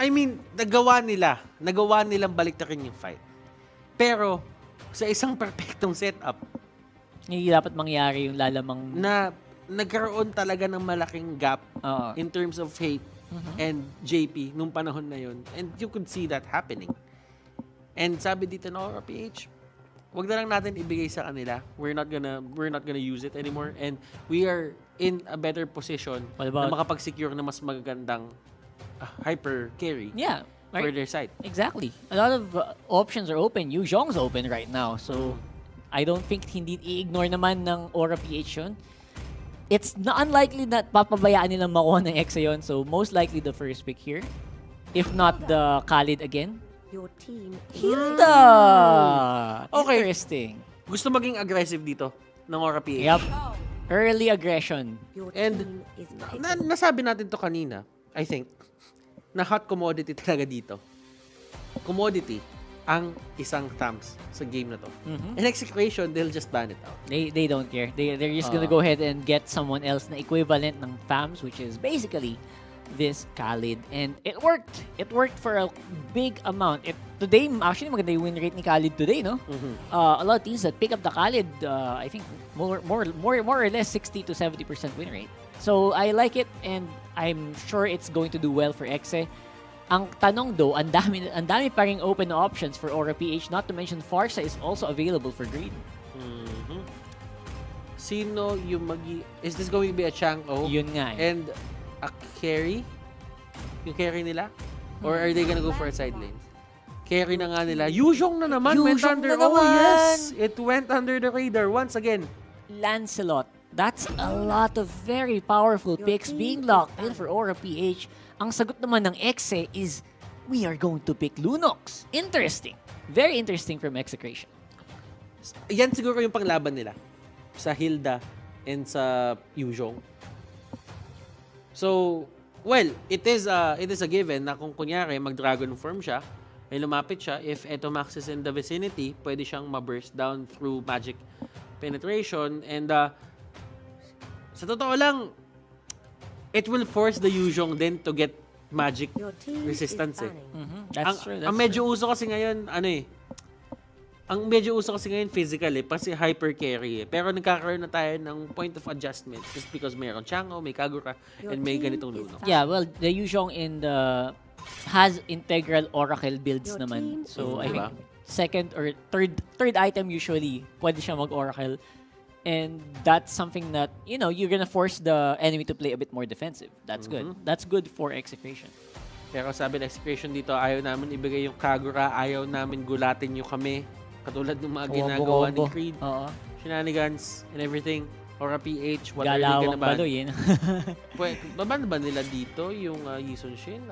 I mean, nagawa nilang baliktarin yung fight. Pero, sa isang perfectong setup, Hindi dapat mangyari yung lalamang... na nagkaroon talaga ng malaking gap in terms of hate and JP nung panahon na yun. And you could see that happening. And sabi dito na MLBB, wag na lang natin ibigay sa kanila. We're not gonna use it anymore. And we are in a better position na makapag-secure na mas magagandang hyper carry for their side. Exactly. A lot of options are open. Yu Zhong's open right now. So, I don't think hindi i-ignore naman ng MLBB yun. It's not unlikely that papabayaan nilang makuha ng EXE yun. So, most likely the first pick here. If not the Khalid again. Your team Hilda! Okay. Interesting. Gusto maging aggressive dito ng MLBB. Yep. Early aggression. Your And team is nasabi natin to kanina, I think, na hot commodity talaga dito. Commodity ang isang thumbs sa game na to. In EXECRATION, they'll just ban it out. They don't care. They're just gonna go ahead and get someone else na equivalent ng FAMS, which is basically this Khalid. And it worked. It worked for a big amount. Today, actually, maganda yung win rate ni Khalid today, no? A lot of teams that pick up the Khalid, I think more or less 60 to 70% win rate. So I like it, and I'm sure it's going to do well for EXE. Ang tanong though, ang dami pa ring open options for MLBB, not to mention Farsa is also available for green. Sino yung is this going to be a Chang'o? Yun nga eh. And a carry? Yung carry nila? Or are they gonna go for a side lane? Carry na nga nila. Yu Zhong na naman. Went under. Oh yes! It went under the radar once again. Lancelot. That's a lot of very powerful picks being locked in for MLBB. Ang sagot naman ng EXE is, we are going to pick Lunox. Interesting. Very interesting from EXECRATION. Yan siguro yung panglaban nila sa Hilda and sa Yu Zhong. So, well, it is a given na kung kunyari mag-dragon form siya, may lumapit siya, if Etomax is in the vicinity, pwede siyang ma-burst down through magic penetration. And sa totoo lang, it will force the Yu Zhong then to get magic resistance eh. That's true. Ang medyo uso kasi ngayon, ang medyo uso kasi ngayon physical eh, kasi hyper carry eh. Pero nagkakaroon na tayo ng point of adjustment just because mayroon Chang'o, may Kagura, and may ganitong Lunox. Yeah, well, the Yu Zhong has integral Oracle builds naman. So, I think second or third item usually, pwede siya mag-Oracle. And that's something that, you're gonna force the enemy to play a bit more defensive. That's good. That's good for EXECRATION. Pero sabi ng EXECRATION dito, ayaw namin ibigay yung Kagura, ayaw namin gulatin nyo kami. Katulad ng mga ginagawa ni Creed. Shenanigans and everything. MLBB, what are you gonna ban? Baloy, Baban ba nila dito yung Yison Shin?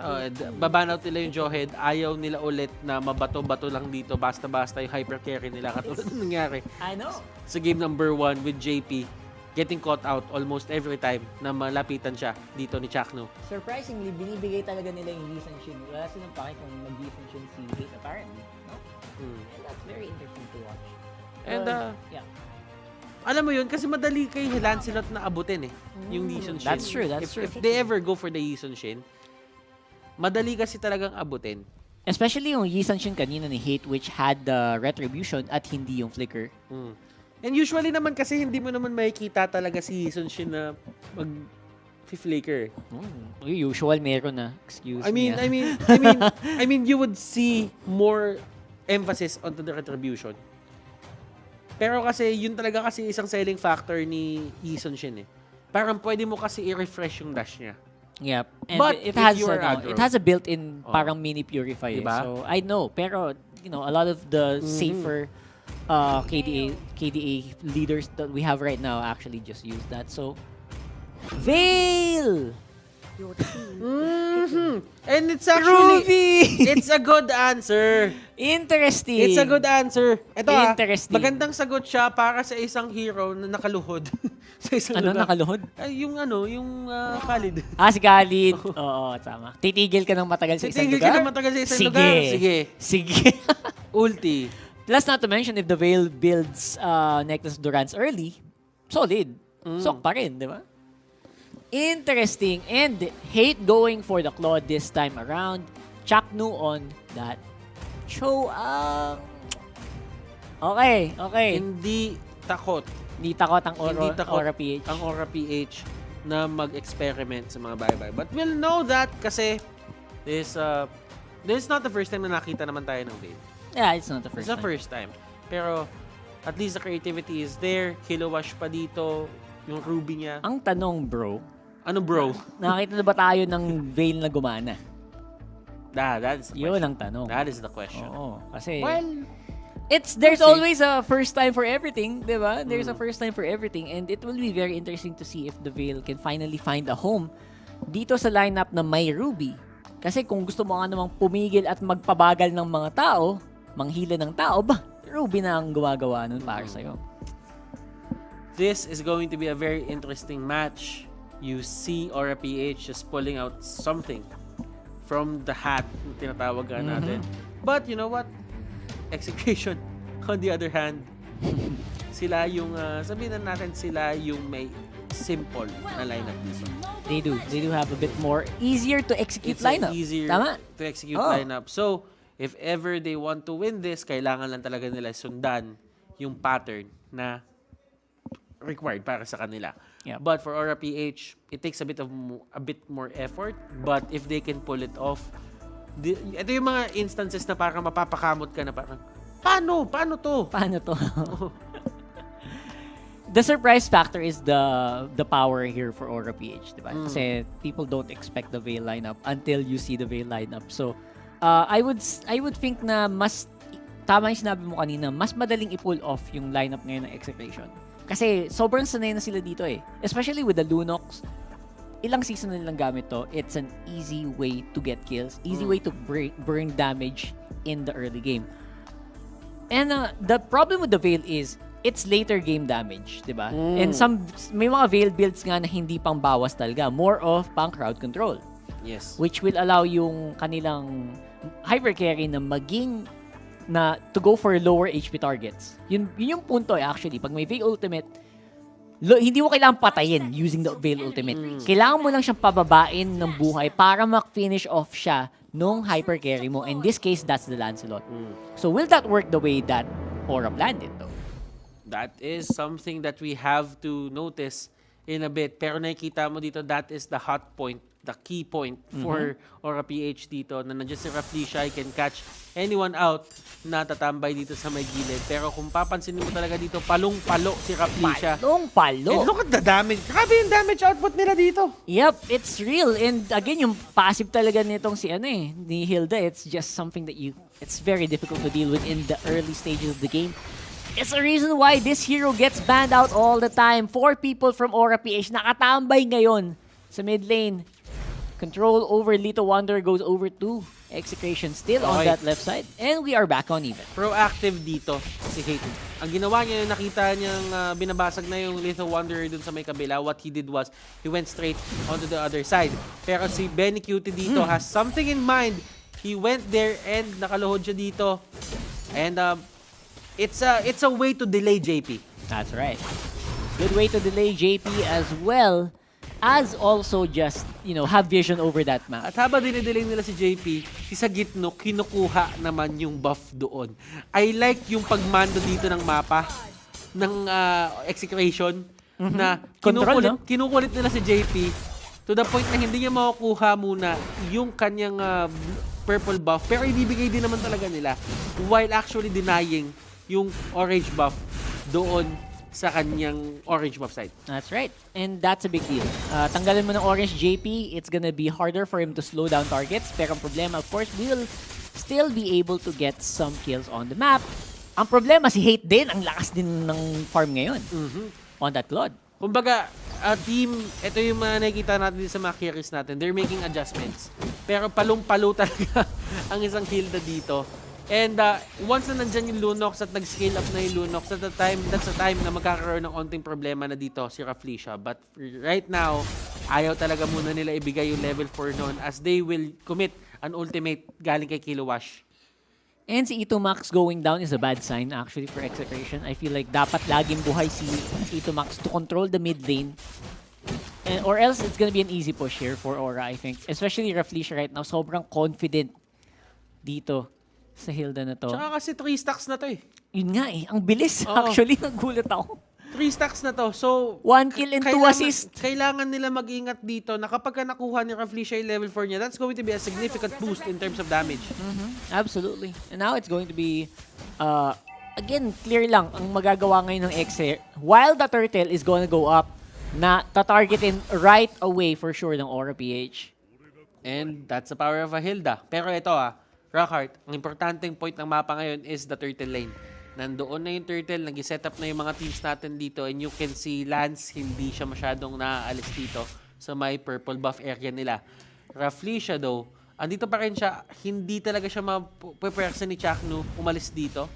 Baban out nila yung Jawhead. Ayaw nila ulit na mabato-bato lang dito. Basta-basta yung hyper carry nila. Katulad ng nangyari I know. sa game number 1 with JP. Getting caught out almost every time na malapitan siya dito ni Chakno. Surprisingly, binibigay talaga nila yung Yison Shin. Wala silang pake kung mag-Yison Shin si Hate apparently. No? And that's very interesting to watch. And yeah. alam mo yun, kasi madali kay Lancelot na abutin eh, yung Yison Shin. That's true, that's true. If they ever go for the Yison Shin, madali kasi talagang abutin. Especially yung Yison Shin kanina ni Hate, which had the Retribution at hindi yung Flicker. And usually naman kasi hindi mo naman makikita talaga si Yison Shin na mag-flicker. Usual meron na. Excuse me. I mean, you would see more emphasis onto the Retribution. Pero kasi, yun talaga kasi isang selling factor ni Yison Shin eh. Parang pwede mo kasi i-refresh yung dash niya. Yep. And But it if has a built-in parang mini purifier. Diba? So, I know. Pero, a lot of the safer KDA leaders that we have right now actually just use that. So, Veil! Your team And it's actually, Ruby! it's a good answer. Interesting. It's a good answer. Ito Interesting. magandang sagot siya para sa isang hero na nakaluhod. Sa isang Ano lugar. nakaluhod? Ay, yung Khalid. Si Khalid. Oo, tama. Titigil ka ng matagal sa isang Titigil lugar? ka ng matagal sa isang lugar. Sige. Ulti. Plus, not to mention, if the Veil builds Necklace Durance early, solid. Sok pa rin, di ba? Interesting. And Hate going for the Claw this time around. Chaknu on that show. Okay. Hindi takot. Hindi takot ang Hindi takot Aura PH. ang Aura PH na mag-experiment sa mga bye-bye. But we'll know that kasi this is not the first time na nakita naman tayo ng Veil. Yeah, it's not the first It's the first time. Pero at least the creativity is there. Kilowash pa dito. Yung Ruby niya. Ang tanong, bro. Ano, bro? Nakita na ba tayo ng Veil na gumana? That's the Yun question. ang tanong. That is the question. Oo. Kasi, Well, there's we'll see. always a first time for everything, di ba? There's a first time for everything, and it will be very interesting to see if the Veil can finally find a home dito sa lineup na may Ruby. Kasi kung gusto mo nga namang pumigil at magpabagal ng mga tao, manghila ng tao, Ruby na ang gumagawa nun para sa'yo. This is going to be a very interesting match. You see Aura PH just pulling out something from the hat na tinatawag natin. But you know what? Execution, on the other hand, sila yung, sabihin na natin sila yung may simple na lineup dito. They do have a bit more easier to execute It's an lineup. easier Tama? to execute lineup. So, if ever they want to win this, kailangan lang talaga nila sundan yung pattern na required para sa kanila. Yep. But for Aura PH, it takes a bit more effort. But if they can pull it off, ito yung mga instances na parang mapapakamot ka na parang, paano to? Paano to? The surprise factor is the power here for Aura PH, diba? Kasi people don't expect the Veil lineup until you see the Veil lineup. So, I would think na mas tama yung sinabi mo kanina, mas madaling i-pull off yung lineup ngayon ng Execration. Kasi sobrang sanay na sila dito eh. Especially with the Lunox. Ilang season na nilang gamit to. It's an easy way to get kills. Easy way to burn damage in the early game. And the problem with the Veil is it's later game damage, di ba? And may mga Veil builds nga na hindi pang bawas talaga. More of pang crowd control. Yes. Which will allow yung kanilang hyper carry na to go for lower HP targets. Yun yung punto actually. Pag may Veil Ultimate, hindi mo kailangan patayin using the Veil Ultimate. Kailangan mo lang siyang pababain ng buhay para mak-finish off siya nung hyper carry mo. In this case, that's the Lancelot. So will that work the way that Aura planned it though? That is something that we have to notice in a bit. Pero nakikita mo dito, that is the hot point, the key point for Aura PH dito, na nandiyan si Rafflesia, I can catch anyone out na tatambay dito sa may gilid. Pero kung papansinin mo talaga dito, palong-palo si Rafflesia. Palong-palo. And look at the damage. Grabe yung damage output nila dito. Yep, it's real. And again, yung passive talaga nitong ni Hilda, it's just something that it's very difficult to deal with in the early stages of the game. It's a reason why this hero gets banned out all the time. 4 people from Aura PH nakatambay ngayon sa mid lane. Control over Lito Wonder goes over to Execration still on that left side. And we are back on even. Proactive dito si Haiti. Ang ginawa niya, yung nakita niyang binabasag na yung Lito Wanderer dun sa may kabila, what he did was, he went straight onto the other side. Pero si Benny Cutie dito has something in mind. He went there and nakaluhod siya dito. And it's a way to delay JP. That's right. Good way to delay JP as well as also just, have vision over that map. At habang dinidelay nila si JP, si sa gitno, kinukuha naman yung buff doon. I like yung pagmando dito ng mapa ng Execration na kinukulit nila si JP to the point na hindi niya makukuha muna yung kanyang purple buff, pero ibibigay din naman talaga nila while actually denying yung orange buff doon sa kanyang orange buff side. That's right. And that's a big deal. Tanggalin mo ng orange JP, it's gonna be harder for him to slow down targets. Pero ang problema, of course, we'll still be able to get some kills on the map. Ang problema, si Hate din, ang lakas din ng farm ngayon on that Claude. Kumbaga, team, ito yung mga nakikita natin sa mga carries natin. They're making adjustments. Pero palong-palo talaga ang isang Hilda dito. And once na nandyan yung Lunox at nag-scale up na yung Lunox, that's the time na magkakaroon ng konting problema na dito si Rafflesia. But right now, ayaw talaga muna nila ibigay yung level 4 noon as they will commit an ultimate galing kay Kilowash. And si Ito Max going down is a bad sign actually for Execration. I feel like dapat laging buhay si Ito Max to control the mid lane. Or else it's gonna be an easy push here for Aura, I think. Especially Rafflesia right now, sobrang confident dito sa Hilda na to. Tsaka kasi 3 stacks na to eh. Yun nga eh, ang bilis. Oo. Actually, nagulat ako. 3 stacks na to. So, 1 kill and 2 assist. Kailangan nila mag-ingat dito na kapag nakuha ni Raflesia yung level 4 niya, that's going to be a significant boost in terms of damage. Absolutely. And now it's going to be, again, clear lang ang magagawa ngayon ng EXEC. While the turtle is going to go up, na tatargetin right away for sure ng Aura-PH. And that's the power of a Hilda. Pero ito Rockhart, ang importanteng point ng mapa ngayon is the turtle lane. Nandoon na yung turtle, nag-set up na yung mga teams natin dito, and you can see Lance, hindi siya masyadong naaalis dito sa may purple buff area nila. Raflesia though, andito pa rin siya, hindi talaga siya mapupersa ni Chaknu umalis dito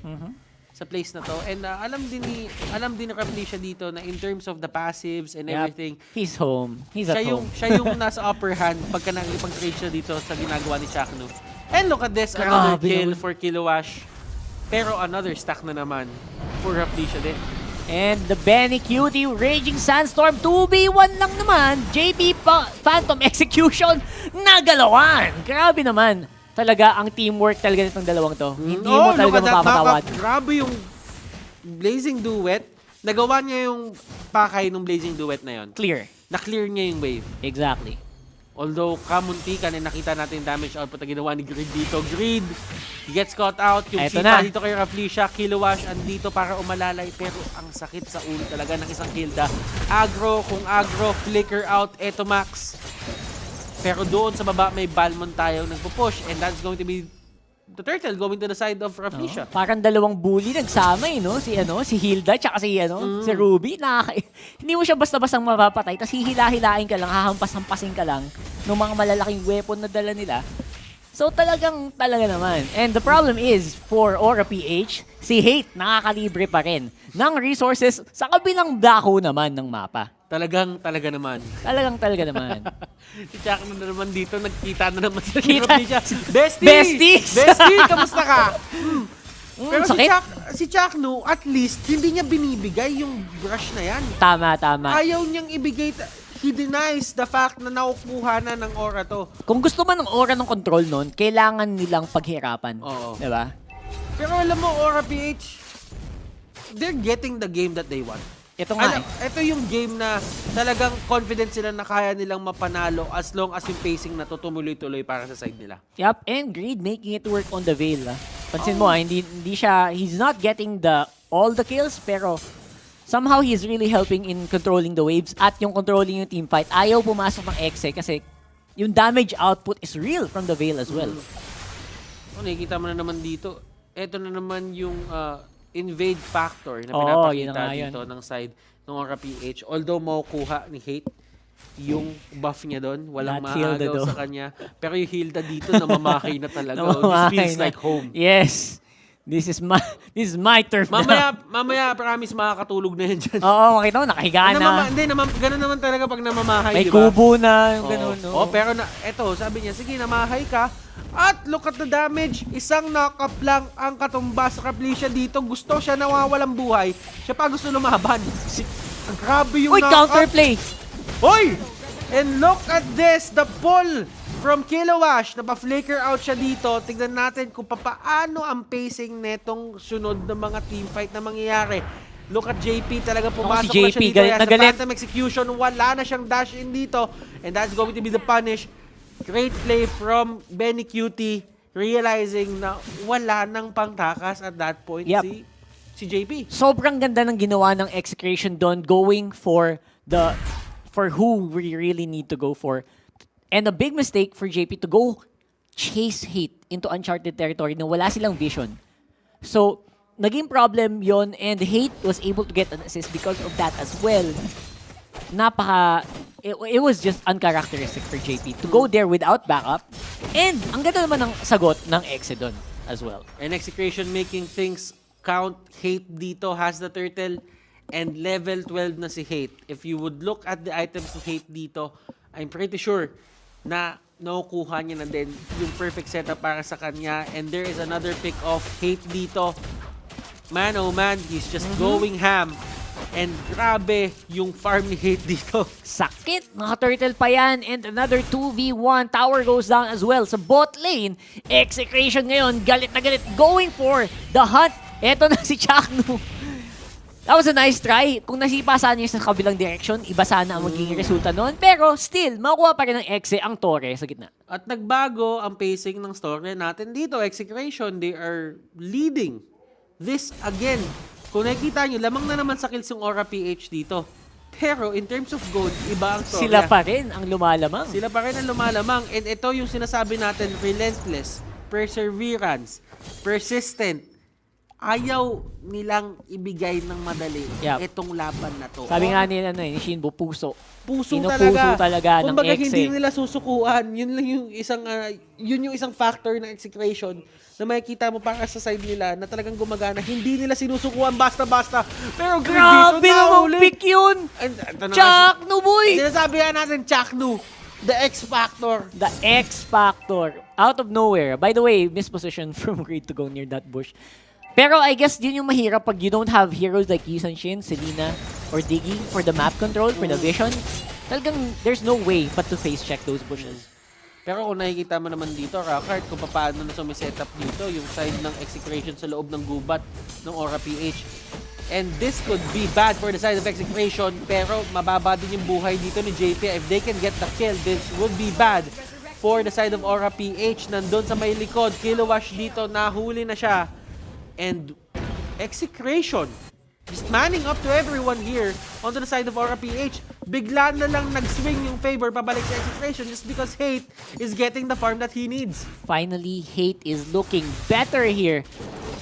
sa place na to. And alam din ni Raflesia dito na in terms of the passives and everything, He's home. He's at home. siya yung nasa upper hand pagka nakikipag-trade siya dito sa ginagawa ni Chaknu. And look at this, another kill for Kilowash. Pero another stack na naman for Raflesia din. And the Benny Cutie Raging Sandstorm 2v1 lang naman. JP Phantom Execution nagalawan. Grabe naman. Talaga ang teamwork talaga nitong dalawang to. Hindi mo talaga mapapatawad. Grabe yung Blazing Duet. Nagawa niya yung pakay ng Blazing Duet na yon. Clear. Na-clear niya yung wave. Exactly. Although, kamuntikan, nakita natin yung damage output na ginawa ni Greed dito. Greed, he gets caught out. Yung Eto sipa na. dito kay Raflesia, Kilowash, andito para umalalay. Pero ang sakit sa ulo talaga ng isang Hilda. Kung agro, flicker out, eto Max. Pero doon sa baba, may Balmon tayo nagpo-push. And that's going to be the turtle going to the side of Raflesia. Parang dalawang bully nagsama no? Si Hilda tsaka si Ruby. Hindi mo siya basta-bastang mapapatay. Tapos hihila-hilain ka lang, hahampas-hampasin ka lang ng mga malalaking weapon na dala nila. So talaga naman. And the problem is, for Aura-PH, si Hate nakakalibre pa rin ng resources sa kabilang dako naman ng mapa. Talaga naman. Talaga naman. Si Chakno na naman dito, nagkita na naman sa Kita. Raflesia. Bestie! Besties! Bestie, kamusta ka? Pero sakit. si Chakno, at least, hindi niya binibigay yung brush na yan. Tama. Ayaw niyang ibigay. He denies the fact na nakukuha na ng aura to. Kung gusto man ng aura ng control nun, kailangan nilang paghirapan. Oo. Diba? Pero alam mo, Aura-PH, they're getting the game that they want. Ito nga Ito yung game na talagang confident sila na kaya nilang mapanalo as long as yung pacing na to tumuloy-tuloy para sa side nila. Yup, and Greed making it work on the Veil. Pansin mo, hindi siya, he's not getting all the kills, pero somehow he's really helping in controlling the waves at yung controlling yung teamfight. Ayaw pumasok ng EXEC kasi yung damage output is real from the Veil as well. Nakikita mo na naman dito, ito na naman yung invade factor na yun pinapakita na dito ng side ng Aura-PH. Although makukuha ni Hate yung buff niya doon, walang maagaw sa kanya. Pero yung Hilda dito, namamahay na talaga. This feels like home. Yes. This is my turf Mamaya, promise, makakatulog na yan dyan. Oo, makita mo, nakahiga na. Ganun naman talaga pag namamahay, May di ba? kubo na, ganun. Pero eto, sabi niya, sige, namahay ka. At look at the damage. Isang knock-up lang ang katumbas sa Raflesia dito. Gusto siya nawawalang buhay. Siya pa gusto lumaban. Grabe yung knock-up. Counterplay. Hoy! And look at this. The pull from Kilowash. Napa-flicker out siya dito. Tignan natin kung paano ang pacing netong sunod ng mga teamfight na mangyayari. Look at JP. Talaga pumasok si JP, na siya dito. galit na galit. Phantom Execution. Wala na siyang dash in dito. And that's going to be the punish. Great play from Benny Cutie, realizing na wala nang pangtakas at that point si JP. Sobrang ganda ng ginawa ng EXECRATION doon, going for who we really need to go for. And a big mistake for JP to go chase Hate into uncharted territory na wala silang vision. So, naging problem yon, and Hate was able to get an assist because of that as well. It was just uncharacteristic for JP to go there without backup. And ang ganda naman ng sagot ng EXE doon as well. And EXECRATION making things count. Hate dito has the turtle and level 12 na si Hate. If you would look at the items ni Hate dito, I'm pretty sure na nakukuha niya na din yung perfect setup para sa kanya. And there is another pick of Hate dito. Man, oh man, he's just going ham. And grabe yung farm ni Hate dito. Sakit! Naka-turtle pa yan. And another 2v1. Tower goes down as well. Sa bot lane, EXECRATION ngayon. Galit na galit. Going for the hunt. Eto na si Chaknu. That was a nice try. Kung nasipa sana niya sa kabilang direction, iba sana ang magiging resulta noon. Pero still, makuha pa rin ng Exe ang Torre sa gitna. At nagbago ang pacing ng story natin dito. EXECRATION, they are leading this again. Kung nakikita nyo, lamang na naman sa kills yung Aura-PH dito. Pero in terms of gold, iba ang story. Sila pa rin ang lumalamang. Sila pa rin ang lumalamang. And ito yung sinasabi natin, relentless, perseverance, persistent. Ayaw nilang ibigay ng madali itong laban na to. Sabi nga nila ni Shinbo, puso. Puso talaga ng Kumbaga, Exe. hindi nila susukuan. Yun lang yung isang factor ng EXECRATION na makikita mo para sa side nila na talagang gumagana. Hindi nila sinusukuan basta-basta. Pero grabe namang pick yun! Chaknu, boy! Sinasabi nga natin, Chaknu. The X Factor. The X Factor. Out of nowhere. By the way, misposition from Greed to go near that bush. Pero I guess yun yung mahirap pag you don't have heroes like Yusan Shin, Selena, or Diggy for the map control, for the vision. Talagang there's no way but to face check those bushes. Pero kung nakikita mo naman dito, Rockheart, kung paano na sumiset up dito, yung side ng EXECRATION sa loob ng gubat ng Aura-PH. And this could be bad for the side of EXECRATION, pero mababa din yung buhay dito ni JP. If they can get the kill, this would be bad for the side of Aura-PH. Nandun sa may likod, Kilowash dito, nahuli na siya. And EXECRATION just manning up to everyone here onto the side of Aura-PH. Bigla na lang nag-swing yung favor pabalik sa EXECRATION just because Hate is getting the farm that he needs. Finally, Hate is looking better here.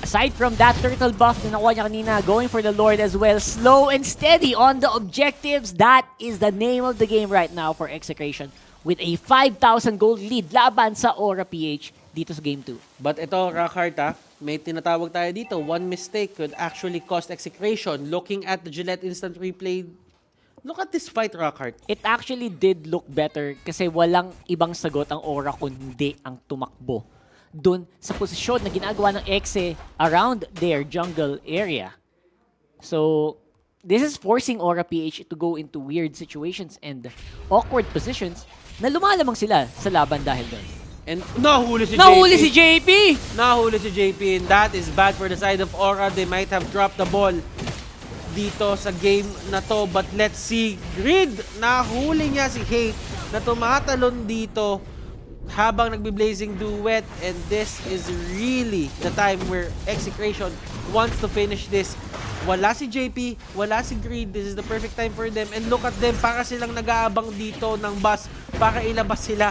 Aside from that turtle buff na nakuha niya kanina, going for the Lord as well. Slow and steady on the objectives. That is the name of the game right now for EXECRATION with a 5,000 gold lead laban sa Aura-PH dito sa Game 2. But ito, Rockheart, may tinatawag tayo dito. One mistake could actually cost EXECRATION. Looking at the Gillette Instant Replay, look at this fight, Rockheart. It actually did look better kasi walang ibang sagot ang Aura kundi ang tumakbo dun sa posisyon na ginagawa ng Exe around their jungle area. So, this is forcing Aura-PH to go into weird situations and awkward positions na lumalamang sila sa laban dahil doon. And nahuli si JP. Nahuli si JP, and that is bad for the side of Aura. They might have dropped the ball dito sa game na to. But let's see. Greed, nahuli niya si Hate na tumatalon dito habang nagbi-blazing duet. And this is really the time where EXECRATION wants to finish this. Wala si JP, wala si Greed. This is the perfect time for them. And look at them, para silang nag-aabang dito ng bus para ilabas sila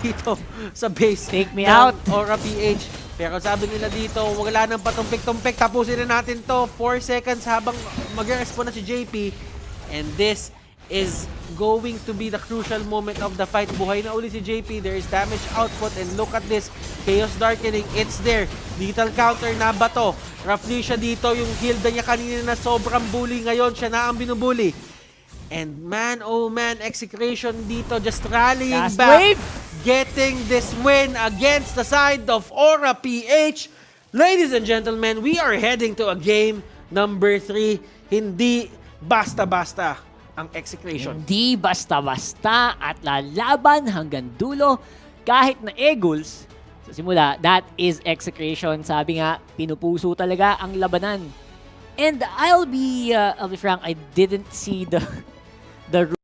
dito sa base. Take me out. Aura-PH. Pero sabi nila dito, wala nang patumpik-tumpik. Tapusin na natin to. 4 seconds habang mag-respond na si JP. And this is going to be the crucial moment of the fight. Buhay na uli si JP. There is damage output. And look at this. Chaos Darkening. It's there. Lethal counter na ba to? Roughly siya dito. Yung Hilda niya kanina na sobrang bully. Ngayon, siya na ang binubuli. And man, oh man, EXECRATION dito just rallying Last back. wave. Getting this win against the side of Aura-PH. Ladies and gentlemen, we are heading to a game number 3. Hindi basta-basta ang EXECRATION. Hindi basta-basta at lalaban hanggang dulo kahit na Eagles. Sa simula, that is EXECRATION. Sabi nga, pinupuso talaga ang labanan. And I'll be frank, I didn't see the